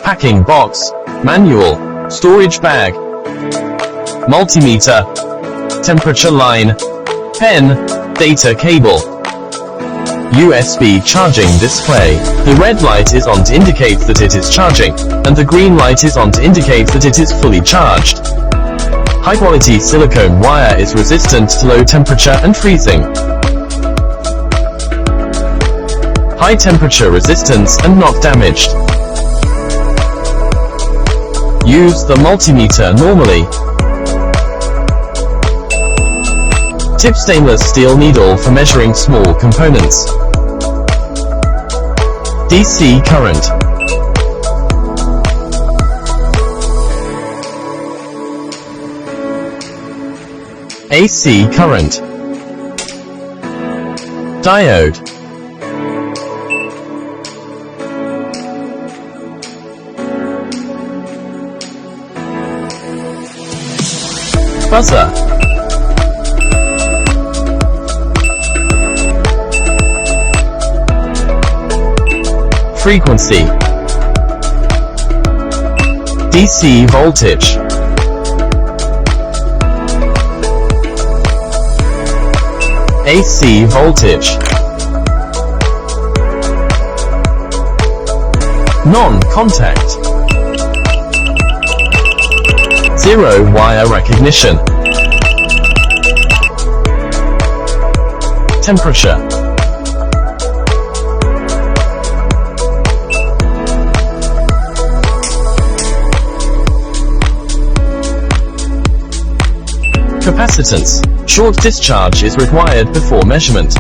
packing box, manual, storage bag, multimeter, temperature line, pen, data cable, USB charging display. The red light is on to indicate that it is charging, and the green light is on to indicate that it is fully charged. High-quality silicone wire is resistant to low temperature and freezing. High temperature resistance and not damaged. Use the multimeter normally. Tip stainless steel needle for measuring small components. DC current. AC current. Diode. Buzzer. Frequency. DC voltage. AC voltage. Non-contact. Zero wire recognition. Temperature. Capacitance. Short discharge is required before measurement.